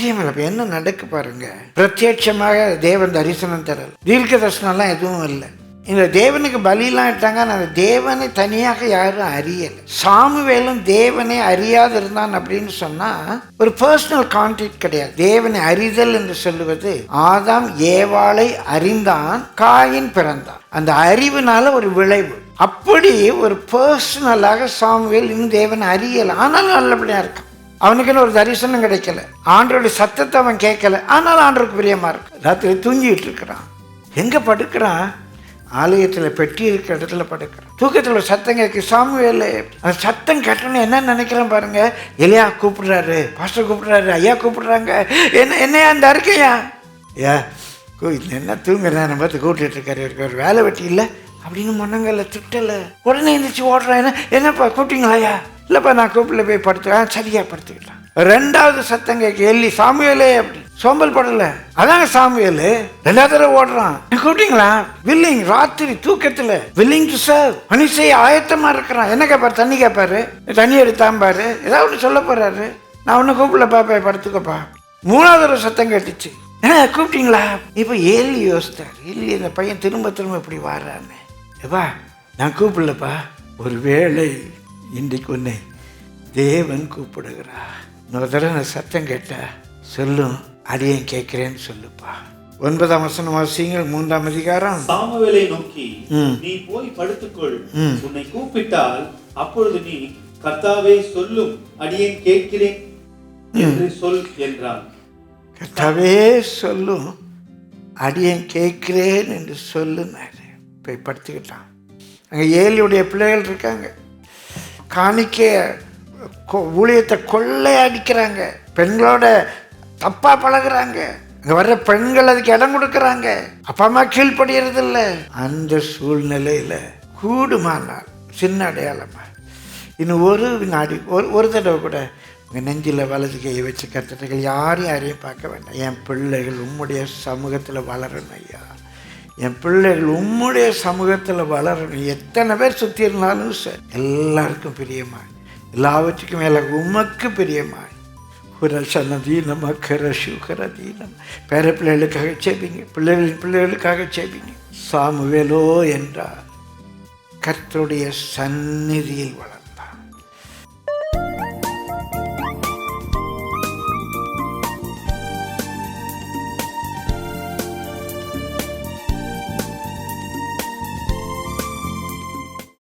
பிரியமில்லை. அப்போ என்ன நடக்கு பாருங்க. பிரத்யட்சமாக தேவன் தரிசனம் தரல, தீர்க்க தரிசனம்லாம் எதுவும் இல்லை. இந்த தேவனுக்கு பலியெல்லாம் இட்டாங்க. அந்த தேவனை தனியாக யாரும் அறியலை. சாமுவேலும் தேவனை அறியாது இருந்தான் அப்படின்னு சொன்னா ஒரு பர்சனல் கான்டாக்ட் கிடையாது. தேவனை அறிதல் என்று சொல்லுவது, ஆதாம் ஏவாளை அறிந்தான், காயின் பிறந்தான். அந்த அறிவுனால ஒரு விளைவு. அப்படி ஒரு பர்சனலாக சாமுவேல் இன்னும் தேவனை அறியலை, ஆனாலும் நல்லபடியா இருக்கான். அவனுக்குன்னு ஒரு தரிசனம் கிடைக்கல, ஆண்டவருடைய சத்தத்தை அவன் கேட்கல, ஆனாலும் ஆண்டவருக்கு பிரியமா இருக்கு. ராத்திரி தூங்கிட்டு இருக்கிறான். எங்க படுக்கிறான்? ஆலயத்தில் பெட்டி இருக்கிற இடத்துல படுக்கிறான். தூக்கத்தில் ஒரு சத்தம் கேட்கு. சாமுவேல் அந்த சத்தம் கேட்டோன்னு என்ன நினைக்கிறேன் பாருங்க. எலியா கூப்பிடுறாரு, பாஸ்டர் கூப்பிடுறாரு, ஐயா கூப்பிடுறாங்க. என்னையா அந்த இருக்கையா? ஐயா என்ன தூங்குறேன் பார்த்து கூப்பிட்டு இருக்காரு, ஒரு வேலை வெட்டி இல்லை அப்படின்னு மன்னங்கள்ல திட்டலை. உடனே எழுந்திரிச்சு ஓடுறான். என்னப்பா கூப்பிட்டீங்களா? ஐயா இல்லைப்பா நான் கூப்பிடல, போய் படுத்துக்கலாம். சரியா படுத்துக்கலாம். ரெண்டாவது சத்தம் கேட்க. எல்லி சாமுவேலே அப்படி சோம்பல் படல. அதாங்க சாமுவேல். ரெண்டாவது தடவை ஓடுறான். கூப்பிட்டீங்களா? வில்லிங். ராத்திரி தூக்கத்துல வில்லிங் டு சர்வ். பணி செய்ய ஆயத்தமா இருக்கிறான். என்ன கேட்பாரு? தண்ணி கேட்பாரு, தண்ணி எடுத்தாம்பாரு, ஏதாவது ஒன்று சொல்ல போறாரு. நான் ஒன்னும் கூப்பிடலப்பா, போய் படுத்துக்கப்பா. மூணாவது தடவை சத்தம் கேட்டுச்சு. கூப்பிட்டீங்களா? இப்ப ஏலி யோசித்தார். இல்லை இந்த பையன் திரும்ப திரும்ப இப்படி வாரான்னு. எப்பா நான் கூப்பிடலப்பா, ஒரு வேளை இன்றைக்கு உன்னை தேவன் கூப்பிடுகிறா. இன்னொரு தடவை நான் சத்தம் கேட்டா சொல்லும், அடியேன் கேட்கிறேன்னு சொல்லுப்பா. 9ஆம் வசனம் வாசிங்கள். 3ஆம் அதிகாரம். சாமுவேலை நோக்கி, நீ போய் படுத்துக்கொள், உன்னை கூப்பிட்டால் அப்பொழுது நீ கர்த்தாவே சொல்லும், அடியேன் கேட்கிறேன் என்று சொல் என்றான். கர்த்தாவே சொல்லும், அடியேன் கேட்கிறேன் என்று சொல்லுனாரு. போய் படுத்துக்கிட்டான். அங்கே ஏலியுடைய பிள்ளைகள் இருக்காங்க. காணிக்க ஊழியத்தை கொள்ளையடிக்கிறாங்க. பெண்களோட தப்பா பழகுறாங்க. இங்க வர்ற பெண்கள் அதுக்கு இடம் கொடுக்கறாங்க. அப்பா அம்மா கீழ்படுகிறது இல்லை. அந்த சூழ்நிலையில கூடுமானால் சின்ன அடையாளமா இன்னும் ஒரு வினாடி, ஒரு தடவை கூட உங்க நெஞ்சில வலது கையை வச்சு கத்துட்டுகள், யாரையும் பார்க்க வேண்டாம். என் பிள்ளைகள் உம்முடைய சமூகத்தில் வளரணும் ஐயா. என் பிள்ளைகள் உம்முடைய சமூகத்தில் வளரணும். எத்தனை பேர் சுற்றி இருந்தாலும் சார், எல்லாருக்கும் பிரியமாய், எல்லாவற்றுக்கும் மேலே உமக்கு பிரியமாய் ஒரு சன்னதீனம் அக்கர சுகரதீனம். பேர பிள்ளைகளுக்காக சேபிங்க, பிள்ளைகளுக்காக சேபிங்க. சாமுவேலோ என்றார் கர்த்தருடைய சந்நிதியில் வளர்.